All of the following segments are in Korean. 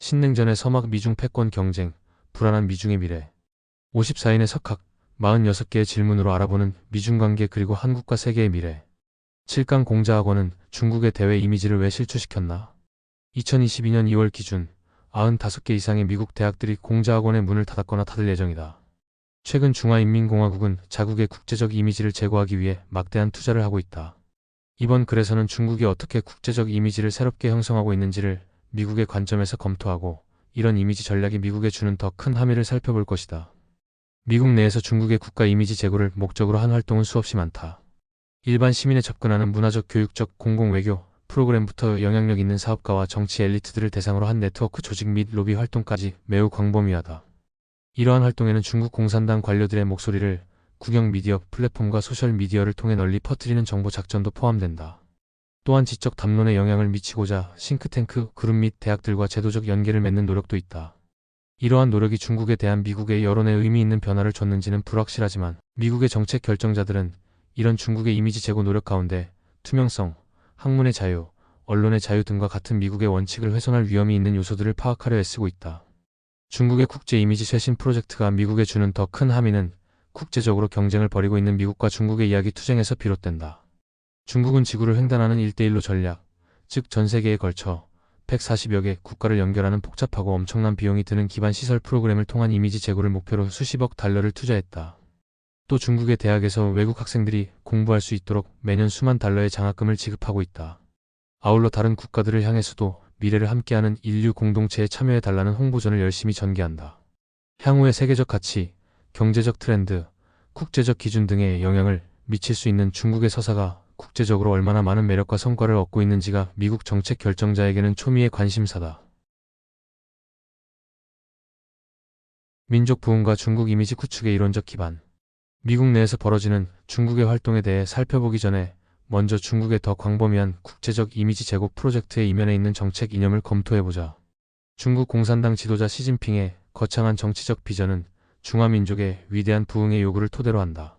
신냉전의 서막 미중 패권 경쟁, 불안한 미중의 미래. 54인의 석학, 46개의 질문으로 알아보는 미중 관계 그리고 한국과 세계의 미래. 7강 공자학원은 중국의 대외 이미지를 왜 실추시켰나? 2022년 2월 기준 95개 이상의 미국 대학들이 공자학원의 문을 닫았거나 닫을 예정이다. 최근 중화인민공화국은 자국의 국제적 이미지를 제고하기 위해 막대한 투자를 하고 있다. 이번 글에서는 중국이 어떻게 국제적 이미지를 새롭게 형성하고 있는지를 미국의 관점에서 검토하고 이런 이미지 전략이 미국에 주는 더 큰 함의를 살펴볼 것이다. 미국 내에서 중국의 국가 이미지 제고를 목적으로 한 활동은 수없이 많다. 일반 시민에 접근하는 문화적 교육적 공공외교 프로그램부터 영향력 있는 사업가와 정치 엘리트들을 대상으로 한 네트워크 조직 및 로비 활동까지 매우 광범위하다. 이러한 활동에는 중국 공산당 관료들의 목소리를 국영 미디어 플랫폼과 소셜미디어를 통해 널리 퍼뜨리는 정보 작전도 포함된다. 또한 지적 담론에 영향을 미치고자 싱크탱크, 그룹 및 대학들과 제도적 연계를 맺는 노력도 있다. 이러한 노력이 중국에 대한 미국의 여론에 의미 있는 변화를 줬는지는 불확실하지만 미국의 정책 결정자들은 이런 중국의 이미지 제고 노력 가운데 투명성, 학문의 자유, 언론의 자유 등과 같은 미국의 원칙을 훼손할 위험이 있는 요소들을 파악하려 애쓰고 있다. 중국의 국제 이미지 쇄신 프로젝트가 미국에 주는 더 큰 함의는 국제적으로 경쟁을 벌이고 있는 미국과 중국의 이야기 투쟁에서 비롯된다. 중국은 지구를 횡단하는 1대1로 전략, 즉 전 세계에 걸쳐 140여 개 국가를 연결하는 복잡하고 엄청난 비용이 드는 기반 시설 프로그램을 통한 이미지 제고를 목표로 수십억 달러를 투자했다. 또 중국의 대학에서 외국 학생들이 공부할 수 있도록 매년 수만 달러의 장학금을 지급하고 있다. 아울러 다른 국가들을 향해서도 미래를 함께하는 인류 공동체에 참여해달라는 홍보전을 열심히 전개한다. 향후의 세계적 가치, 경제적 트렌드, 국제적 기준 등에 영향을 미칠 수 있는 중국의 서사가 국제적으로 얼마나 많은 매력과 성과를 얻고 있는지가 미국 정책 결정자에게는 초미의 관심사다. 민족 부흥과 중국 이미지 구축의 이론적 기반. 미국 내에서 벌어지는 중국의 활동에 대해 살펴보기 전에 먼저 중국의 더 광범위한 국제적 이미지 제고 프로젝트의 이면에 있는 정책 이념을 검토해보자. 중국 공산당 지도자 시진핑의 거창한 정치적 비전은 중화민족의 위대한 부흥의 요구를 토대로 한다.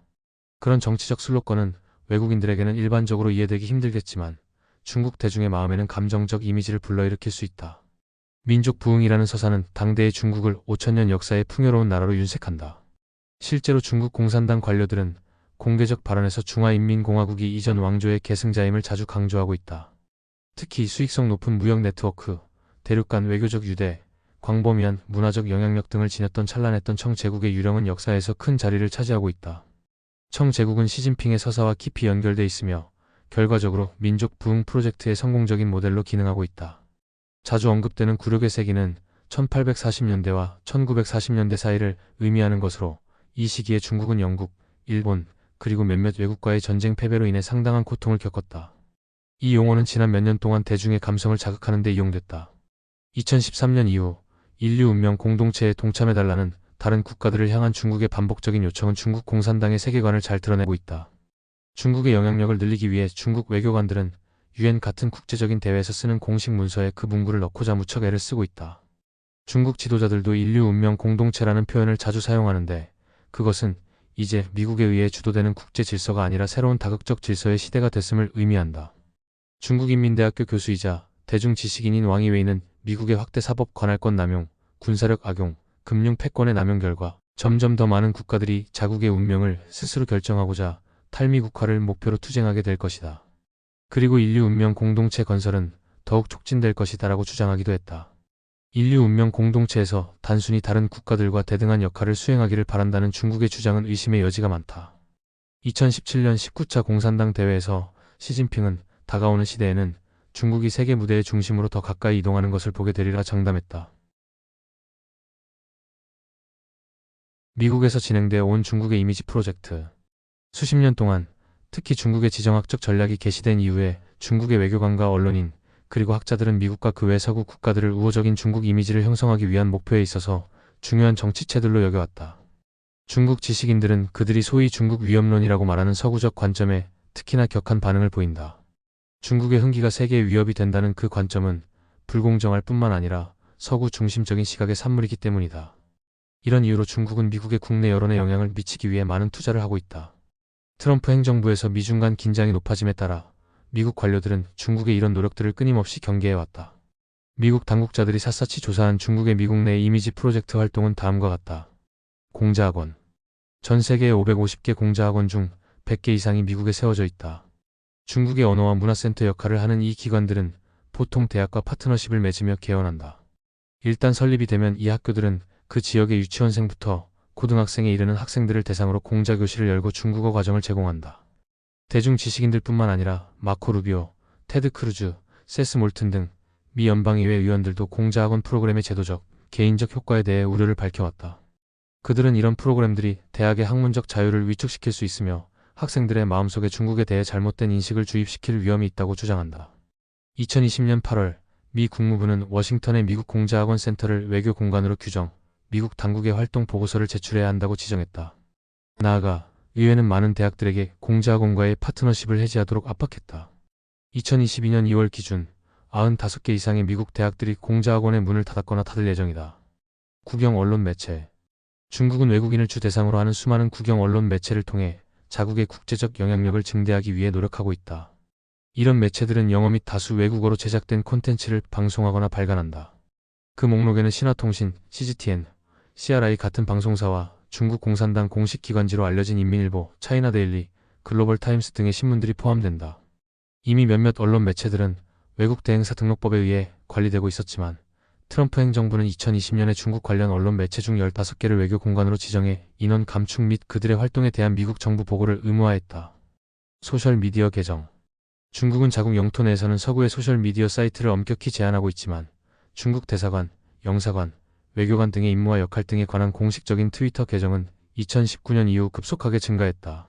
그런 정치적 슬로건은 외국인들에게는 일반적으로 이해되기 힘들겠지만 중국 대중의 마음에는 감정적 이미지를 불러일으킬 수 있다. 민족 부흥이라는 서사는 당대의 중국을 5000년 역사의 풍요로운 나라로 윤색한다. 실제로 중국 공산당 관료들은 공개적 발언에서 중화인민공화국이 이전 왕조의 계승자임을 자주 강조하고 있다. 특히 수익성 높은 무역 네트워크, 대륙 간 외교적 유대, 광범위한 문화적 영향력 등을 지녔던 찬란했던 청 제국의 유령은 역사에서 큰 자리를 차지하고 있다. 청 제국은 시진핑의 서사와 깊이 연결돼 있으며 결과적으로 민족 부흥 프로젝트의 성공적인 모델로 기능하고 있다. 자주 언급되는 굴욕의 세기는 1840년대와 1940년대 사이를 의미하는 것으로 이 시기에 중국은 영국, 일본, 그리고 몇몇 외국과의 전쟁 패배로 인해 상당한 고통을 겪었다. 이 용어는 지난 몇 년 동안 대중의 감성을 자극하는 데 이용됐다. 2013년 이후 인류 운명 공동체에 동참해달라는 다른 국가들을 향한 중국의 반복적인 요청은 중국 공산당의 세계관을 잘 드러내고 있다. 중국의 영향력을 늘리기 위해 중국 외교관들은 UN 같은 국제적인 대회에서 쓰는 공식 문서에 그 문구를 넣고자 무척 애를 쓰고 있다. 중국 지도자들도 인류 운명 공동체라는 표현을 자주 사용하는데 그것은 이제 미국에 의해 주도되는 국제 질서가 아니라 새로운 다극적 질서의 시대가 됐음을 의미한다. 중국인민대학교 교수이자 대중지식인인 왕 이웨이는 미국의 확대 사법 관할권 남용, 군사력 악용, 금융 패권의 남용 결과 점점 더 많은 국가들이 자국의 운명을 스스로 결정하고자 탈미국화를 목표로 투쟁하게 될 것이다. 그리고 인류 운명 공동체 건설은 더욱 촉진될 것이다라고 주장하기도 했다. 인류 운명 공동체에서 단순히 다른 국가들과 대등한 역할을 수행하기를 바란다는 중국의 주장은 의심의 여지가 많다. 2017년 19차 공산당 대회에서 시진핑은 다가오는 시대에는 중국이 세계 무대의 중심으로 더 가까이 이동하는 것을 보게 되리라 장담했다. 미국에서 진행되어 온 중국의 이미지 프로젝트. 수십 년 동안 특히 중국의 지정학적 전략이 개시된 이후에 중국의 외교관과 언론인, 그리고 학자들은 미국과 그 외 서구 국가들을 우호적인 중국 이미지를 형성하기 위한 목표에 있어서 중요한 정치체들로 여겨왔다. 중국 지식인들은 그들이 소위 중국 위협론이라고 말하는 서구적 관점에 특히나 격한 반응을 보인다. 중국의 흥기가 세계의 위협이 된다는 그 관점은 불공정할 뿐만 아니라 서구 중심적인 시각의 산물이기 때문이다. 이런 이유로 중국은 미국의 국내 여론에 영향을 미치기 위해 많은 투자를 하고 있다. 트럼프 행정부에서 미중 간 긴장이 높아짐에 따라 미국 관료들은 중국의 이런 노력들을 끊임없이 경계해왔다. 미국 당국자들이 샅샅이 조사한 중국의 미국 내 이미지 프로젝트 활동은 다음과 같다. 공자학원. 전 세계의 550개 공자학원 중 100개 이상이 미국에 세워져 있다. 중국의 언어와 문화센터 역할을 하는 이 기관들은 보통 대학과 파트너십을 맺으며 개원한다. 일단 설립이 되면 이 학교들은 그 지역의 유치원생부터 고등학생에 이르는 학생들을 대상으로 공자교실을 열고 중국어 과정을 제공한다. 대중 지식인들뿐만 아니라 마코 루비오, 테드 크루즈, 세스 몰튼 등 미 연방의회 의원들도 공자학원 프로그램의 제도적, 개인적 효과에 대해 우려를 밝혀왔다. 그들은 이런 프로그램들이 대학의 학문적 자유를 위축시킬 수 있으며 학생들의 마음속에 중국에 대해 잘못된 인식을 주입시킬 위험이 있다고 주장한다. 2020년 8월 미 국무부는 워싱턴의 미국 공자학원 센터를 외교 공간으로 규정, 미국 당국의 활동 보고서를 제출해야 한다고 지정했다. 나아가 의회는 많은 대학들에게 공자학원과의 파트너십을 해지하도록 압박했다. 2022년 2월 기준 95개 이상의 미국 대학들이 공자학원의 문을 닫았거나 닫을 예정이다. 국영 언론 매체. 중국은 외국인을 주 대상으로 하는 수많은 국영 언론 매체를 통해 자국의 국제적 영향력을 증대하기 위해 노력하고 있다. 이런 매체들은 영어 및 다수 외국어로 제작된 콘텐츠를 방송하거나 발간한다. 그 목록에는 신화통신, CGTN, CRI 같은 방송사와 중국 공산당 공식 기관지로 알려진 인민일보, 차이나데일리, 글로벌타임스 등의 신문들이 포함된다. 이미 몇몇 언론 매체들은 외국 대행사 등록법에 의해 관리되고 있었지만 트럼프 행정부는 2020년에 중국 관련 언론 매체 중 15개를 외교 공간으로 지정해 인원 감축 및 그들의 활동에 대한 미국 정부 보고를 의무화했다. 소셜미디어 계정. 중국은 자국 영토 내에서는 서구의 소셜미디어 사이트를 엄격히 제한하고 있지만 중국 대사관, 영사관, 외교관 등의 임무와 역할 등에 관한 공식적인 트위터 계정은 2019년 이후 급속하게 증가했다.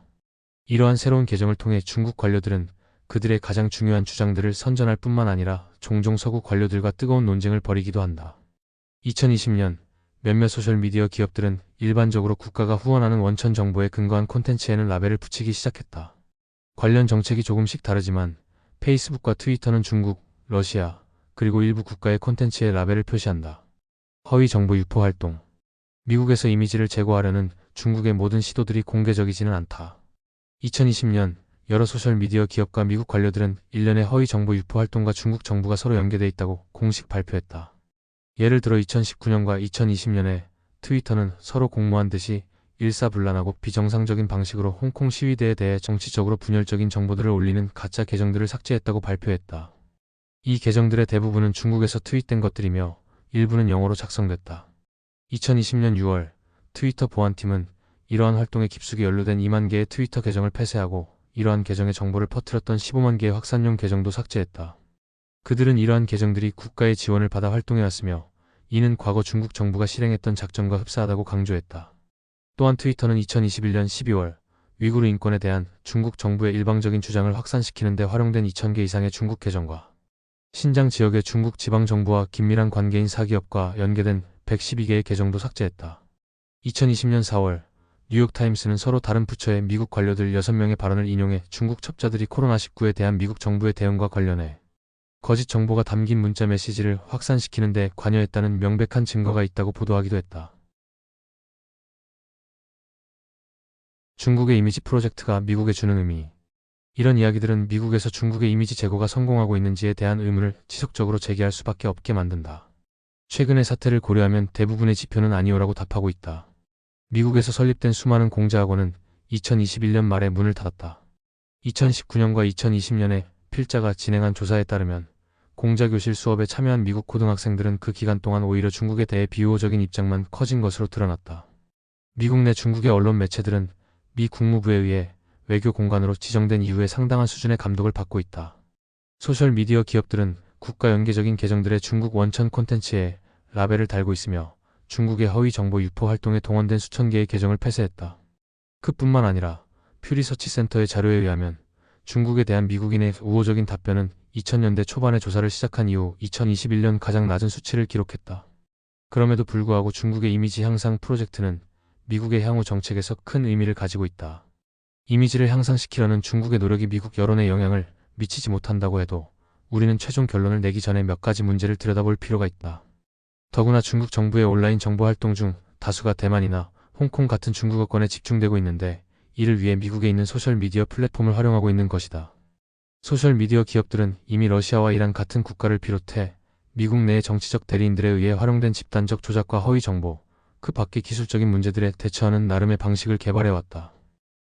이러한 새로운 계정을 통해 중국 관료들은 그들의 가장 중요한 주장들을 선전할 뿐만 아니라 종종 서구 관료들과 뜨거운 논쟁을 벌이기도 한다. 2020년 몇몇 소셜미디어 기업들은 일반적으로 국가가 후원하는 원천 정보에 근거한 콘텐츠에는 라벨을 붙이기 시작했다. 관련 정책이 조금씩 다르지만 페이스북과 트위터는 중국, 러시아, 그리고 일부 국가의 콘텐츠에 라벨을 표시한다. 허위 정보 유포 활동. 미국에서 이미지를 제거하려는 중국의 모든 시도들이 공개적이지는 않다. 2020년 여러 소셜미디어 기업과 미국 관료들은 일련의 허위 정보 유포 활동과 중국 정부가 서로 연계돼 있다고 공식 발표했다. 예를 들어 2019년과 2020년에 트위터는 서로 공모한 듯이 일사불란하고 비정상적인 방식으로 홍콩 시위대에 대해 정치적으로 분열적인 정보들을 올리는 가짜 계정들을 삭제했다고 발표했다. 이 계정들의 대부분은 중국에서 트윗된 것들이며 일부는 영어로 작성됐다. 2020년 6월 트위터 보안팀은 이러한 활동에 깊숙이 연루된 2만 개의 트위터 계정을 폐쇄하고 이러한 계정의 정보를 퍼뜨렸던 15만 개의 확산용 계정도 삭제했다. 그들은 이러한 계정들이 국가의 지원을 받아 활동해왔으며 이는 과거 중국 정부가 실행했던 작전과 흡사하다고 강조했다. 또한 트위터는 2021년 12월 위구르 인권에 대한 중국 정부의 일방적인 주장을 확산시키는 데 활용된 2,000개 이상의 중국 계정과 신장 지역의 중국 지방정부와 긴밀한 관계인 사기업과 연계된 112개의 계정도 삭제했다. 2020년 4월 뉴욕타임스는 서로 다른 부처의 미국 관료들 6명의 발언을 인용해 중국 첩자들이 코로나19에 대한 미국 정부의 대응과 관련해 거짓 정보가 담긴 문자 메시지를 확산시키는 데 관여했다는 명백한 증거가 있다고 보도하기도 했다. 중국의 이미지 프로젝트가 미국에 주는 의미. 이런 이야기들은 미국에서 중국의 이미지 제고가 성공하고 있는지에 대한 의문을 지속적으로 제기할 수밖에 없게 만든다. 최근의 사태를 고려하면 대부분의 지표는 아니오라고 답하고 있다. 미국에서 설립된 수많은 공자학원은 2021년 말에 문을 닫았다. 2019년과 2020년에 필자가 진행한 조사에 따르면 공자교실 수업에 참여한 미국 고등학생들은 그 기간 동안 오히려 중국에 대해 비우호적인 입장만 커진 것으로 드러났다. 미국 내 중국의 언론 매체들은 미 국무부에 의해 외교 공간으로 지정된 이후에 상당한 수준의 감독을 받고 있다. 소셜미디어 기업들은 국가 연계적인 계정들의 중국 원천 콘텐츠에 라벨을 달고 있으며 중국의 허위 정보 유포 활동에 동원된 수천 개의 계정을 폐쇄했다. 그뿐만 아니라 퓨리서치 센터의 자료에 의하면 중국에 대한 미국인의 우호적인 답변은 2000년대 초반에 조사를 시작한 이후 2021년 가장 낮은 수치를 기록했다. 그럼에도 불구하고 중국의 이미지 향상 프로젝트는 미국의 향후 정책에서 큰 의미를 가지고 있다. 이미지를 향상시키려는 중국의 노력이 미국 여론에 영향을 미치지 못한다고 해도 우리는 최종 결론을 내기 전에 몇 가지 문제를 들여다볼 필요가 있다. 더구나 중국 정부의 온라인 정보 활동 중 다수가 대만이나 홍콩 같은 중국어권에 집중되고 있는데 이를 위해 미국에 있는 소셜미디어 플랫폼을 활용하고 있는 것이다. 소셜미디어 기업들은 이미 러시아와 이란 같은 국가를 비롯해 미국 내의 정치적 대리인들에 의해 활용된 집단적 조작과 허위 정보, 그 밖의 기술적인 문제들에 대처하는 나름의 방식을 개발해왔다.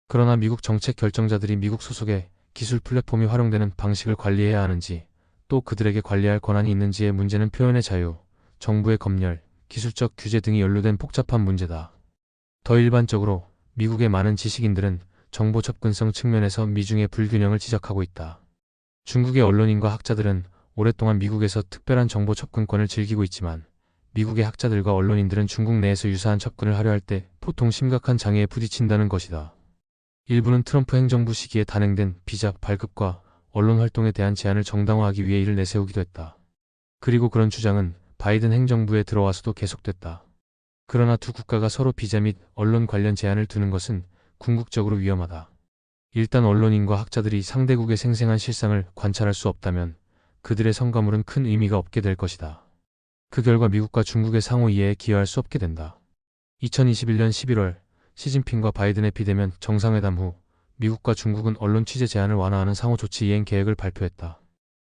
그러나 미국 정책 결정자들이 미국 소속의 기술 플랫폼이 활용되는 방식을 관리해야 하는지, 또 그들에게 관리할 권한이 있는지의 문제는 표현의 자유, 정부의 검열, 기술적 규제 등이 연루된 복잡한 문제다. 더 일반적으로 미국의 많은 지식인들은 정보 접근성 측면에서 미중의 불균형을 지적하고 있다. 중국의 언론인과 학자들은 오랫동안 미국에서 특별한 정보 접근권을 즐기고 있지만 미국의 학자들과 언론인들은 중국 내에서 유사한 접근을 하려 할 때 보통 심각한 장애에 부딪힌다는 것이다. 일부는 트럼프 행정부 시기에 단행된 비자 발급과 언론 활동에 대한 제한을 정당화하기 위해 이를 내세우기도 했다. 그리고 그런 주장은 바이든 행정부에 들어와서도 계속됐다. 그러나 두 국가가 서로 비자 및 언론 관련 제한을 두는 것은 궁극적으로 위험하다. 일단 언론인과 학자들이 상대국의 생생한 실상을 관찰할 수 없다면 그들의 성과물은 큰 의미가 없게 될 것이다. 그 결과 미국과 중국의 상호 이해에 기여할 수 없게 된다. 2021년 11월 시진핑과 바이든의 비대면 정상회담 후 미국과 중국은 언론 취재 제한을 완화하는 상호 조치 이행 계획을 발표했다.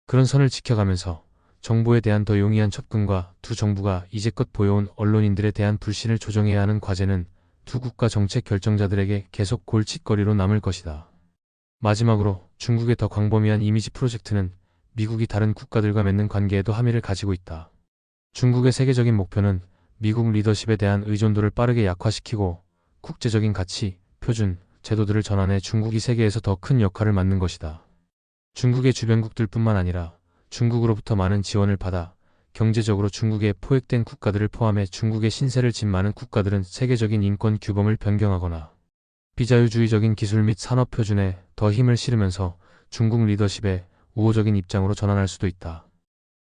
그런 선을 지켜가면서 정보에 대한 더 용이한 접근과 두 정부가 이제껏 보여온 언론인들에 대한 불신을 조정해야 하는 과제는 두 국가 정책 결정자들에게 계속 골칫거리로 남을 것이다. 마지막으로 중국의 더 광범위한 이미지 프로젝트는 미국이 다른 국가들과 맺는 관계에도 함의를 가지고 있다. 중국의 세계적인 목표는 미국 리더십에 대한 의존도를 빠르게 약화시키고 국제적인 가치, 표준, 제도들을 전환해 중국이 세계에서 더 큰 역할을 맡는 것이다. 중국의 주변국들뿐만 아니라 중국으로부터 많은 지원을 받아 경제적으로 중국에 포획된 국가들을 포함해 중국의 신세를 진 많은 국가들은 세계적인 인권 규범을 변경하거나 비자유주의적인 기술 및 산업 표준에 더 힘을 실으면서 중국 리더십의 우호적인 입장으로 전환할 수도 있다.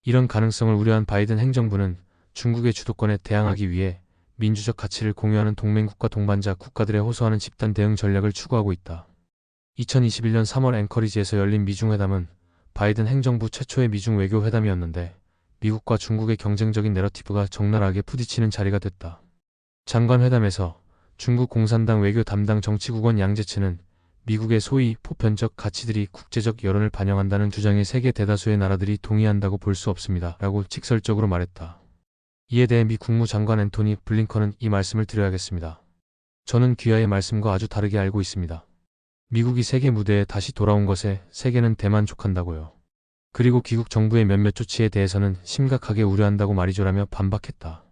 이런 가능성을 우려한 바이든 행정부는 중국의 주도권에 대항하기 위해 민주적 가치를 공유하는 동맹국과 동반자 국가들에 호소하는 집단 대응 전략을 추구하고 있다. 2021년 3월 앵커리지에서 열린 미중 회담은 바이든 행정부 최초의 미중 외교 회담이었는데 미국과 중국의 경쟁적인 내러티브가 적나라하게 부딪히는 자리가 됐다. 장관 회담에서 중국 공산당 외교 담당 정치국원 양제츠는 미국의 소위 보편적 가치들이 국제적 여론을 반영한다는 주장에 세계 대다수의 나라들이 동의한다고 볼 수 없습니다. 라고 직설적으로 말했다. 이에 대해 미 국무장관 앤토니 블링컨은 이 말씀을 드려야겠습니다. 저는 귀하의 말씀과 아주 다르게 알고 있습니다. 미국이 세계 무대에 다시 돌아온 것에 세계는 대만족한다고요. 그리고 귀국 정부의 몇몇 조치에 대해서는 심각하게 우려한다고 말이죠라며 반박했다.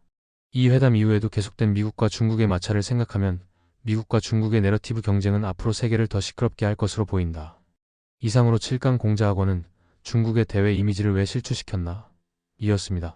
이 회담 이후에도 계속된 미국과 중국의 마찰을 생각하면 미국과 중국의 내러티브 경쟁은 앞으로 세계를 더 시끄럽게 할 것으로 보인다. 이상으로 7강 공자학원은 중국의 대외 이미지를 왜 실추시켰나? 이었습니다.